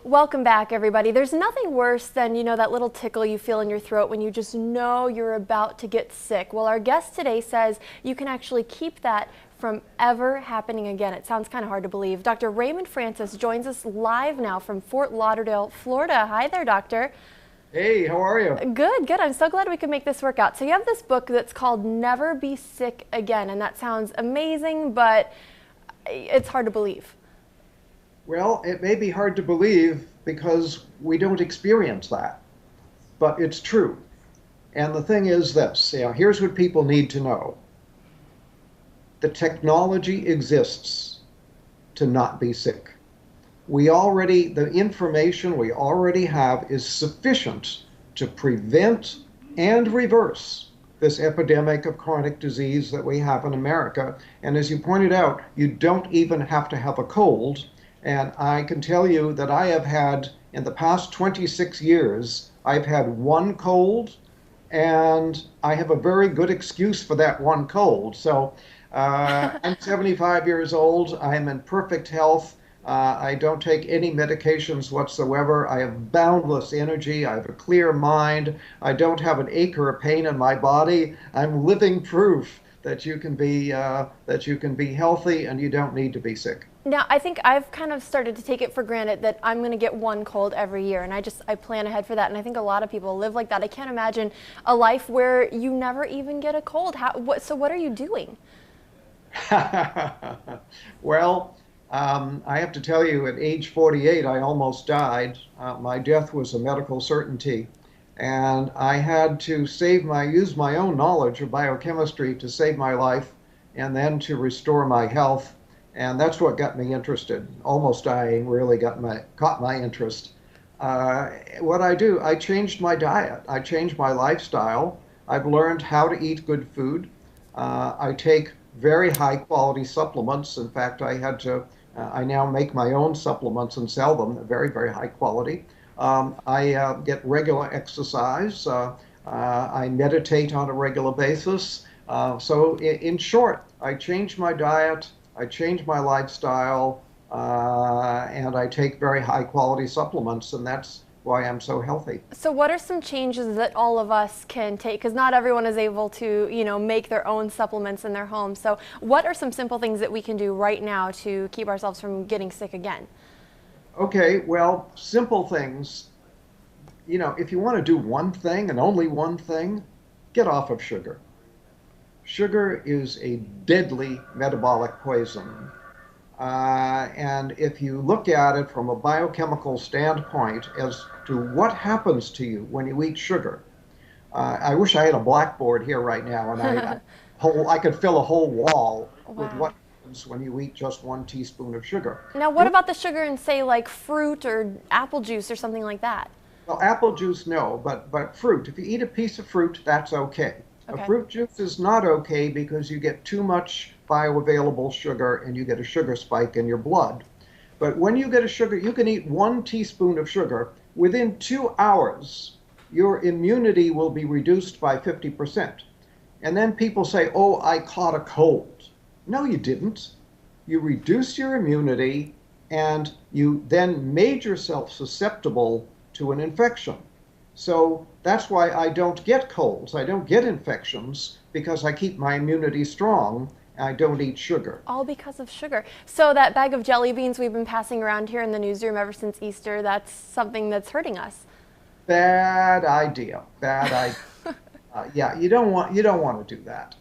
Welcome back, everybody. There's nothing worse than, that little tickle you feel in your throat when you just know you're about to get sick. Well, our guest today says you can actually keep that from ever happening again. It sounds kind of hard to believe. Dr. Raymond Francis joins us live now from Fort Lauderdale, Florida. Hi there, doctor. Hey, how are you? Good, good. I'm so glad we could make this work out. So you have this book that's called Never Be Sick Again, and that sounds amazing, but it's hard to believe. Well, it may be hard to believe because we don't experience that, but it's true. And the thing is this, here's what people need to know. The technology exists to not be sick. The information we already have is sufficient to prevent and reverse this epidemic of chronic disease that we have in America. And as you pointed out, you don't even have to have a cold. And I can tell you that I have had, in the past 26 years, I've had one cold, and I have a very good excuse for that one cold. So I'm 75 years old. I'm in perfect health. I don't take any medications whatsoever. I have boundless energy. I have a clear mind. I don't have an ache or a pain in my body. I'm living proof that you can be healthy and you don't need to be sick. Now, I think I've kind of started to take it for granted that I'm going to get one cold every year, and I plan ahead for that, and I think a lot of people live like that. I can't imagine a life where you never even get a cold. So what are you doing? Well, I have to tell you, at age 48, I almost died. My death was a medical certainty, and I had to use my own knowledge of biochemistry to save my life and then to restore my health. And that's what got me interested. Almost dying really caught my interest. What I do, I changed my diet. I changed my lifestyle. I've learned how to eat good food. I take very high quality supplements. In fact, I now make my own supplements and sell them. They're very, very high quality. I get regular exercise. I meditate on a regular basis. So in short, I changed my diet. I change my lifestyle, and I take very high quality supplements, and that's why I'm so healthy. So what are some changes that all of us can take? Because not everyone is able to, make their own supplements in their home. So what are some simple things that we can do right now to keep ourselves from getting sick again? Okay, well, simple things. If you want to do one thing and only one thing, get off of sugar. Sugar is a deadly metabolic poison. And if you look at it from a biochemical standpoint as to what happens to you when you eat sugar, I wish I had a blackboard here right now and I could fill a whole wall with what happens when you eat just 1 teaspoon of sugar. Now, what about the sugar in, say, like fruit or apple juice or something like that? Well, apple juice, no, but fruit. If you eat a piece of fruit, that's okay. Okay. A fruit juice is not okay because you get too much bioavailable sugar and you get a sugar spike in your blood. But when you get a sugar, you can eat 1 teaspoon of sugar. Within 2 hours, your immunity will be reduced by 50%. And then people say, oh, I caught a cold. No, you didn't. You reduced your immunity and you then made yourself susceptible to an infection. So that's why I don't get colds. I don't get infections because I keep my immunity strong. I don't eat sugar. All because of sugar. So that bag of jelly beans we've been passing around here in the newsroom ever since Easter, that's something that's hurting us. Bad idea. Bad idea. Yeah, you don't want to do that.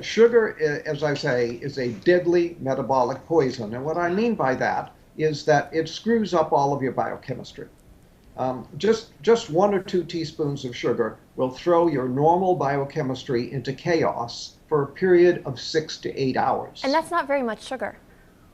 Sugar, as I say, is a deadly metabolic poison. And what I mean by that is that it screws up all of your biochemistry. Just 1 or 2 teaspoons of sugar will throw your normal biochemistry into chaos for a period of 6 to 8 hours. And that's not very much sugar.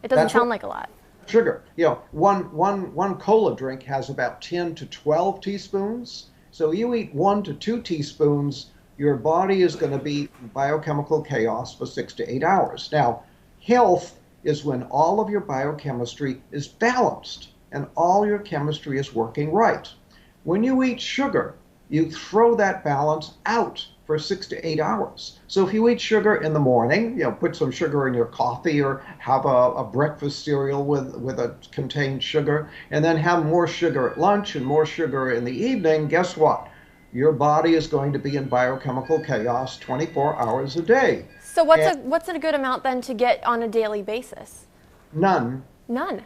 It doesn't sound like a lot. Sugar. One cola drink has about 10 to 12 teaspoons. So you eat 1 to 2 teaspoons, your body is going to be in biochemical chaos for 6 to 8 hours. Now, health is when all of your biochemistry is balanced and all your chemistry is working right. When you eat sugar, you throw that balance out for 6 to 8 hours. So if you eat sugar in the morning, put some sugar in your coffee or have a breakfast cereal with a contained sugar, and then have more sugar at lunch and more sugar in the evening, guess what? Your body is going to be in biochemical chaos 24 hours a day. So what's And a good amount then to get on a daily basis? none, None.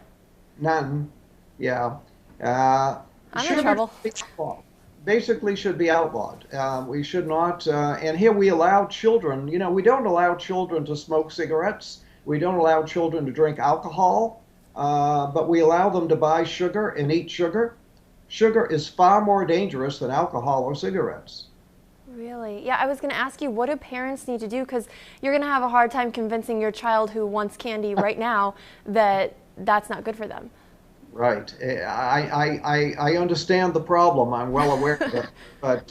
none, yeah. Uh, I'm in Sugar trouble. should be outlawed. Basically should be outlawed. We should not, and here we allow children, we don't allow children to smoke cigarettes. We don't allow children to drink alcohol, but we allow them to buy sugar and eat sugar. Sugar is far more dangerous than alcohol or cigarettes. Really? Yeah, I was going to ask you, what do parents need to do? Because you're going to have a hard time convincing your child who wants candy right now that that's not good for them. Right. I understand the problem. I'm well aware of it. But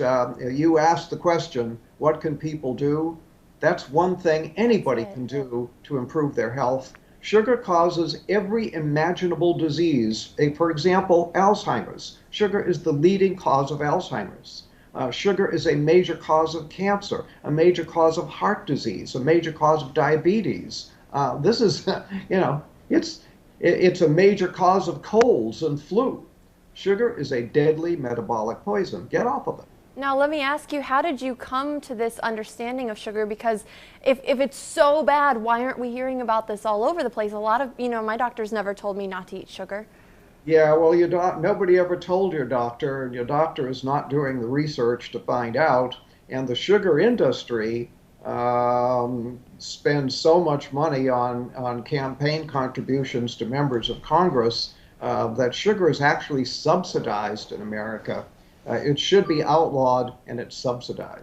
you asked the question, what can people do? That's one thing anybody can do to improve their health. Sugar causes every imaginable disease. For example, Alzheimer's. Sugar is the leading cause of Alzheimer's. Sugar is a major cause of cancer, a major cause of heart disease, a major cause of diabetes. This is, it's a major cause of colds and flu. Sugar is a deadly metabolic poison. Get off of it. Now, let me ask you, how did you come to this understanding of sugar? Because if it's so bad, why aren't we hearing about this all over the place? A lot of, my doctors never told me not to eat sugar. Yeah, well, nobody ever told your doctor, and your doctor is not doing the research to find out. And the sugar industry spends so much money on campaign contributions to members of Congress that sugar is actually subsidized in America. It should be outlawed, and it's subsidized.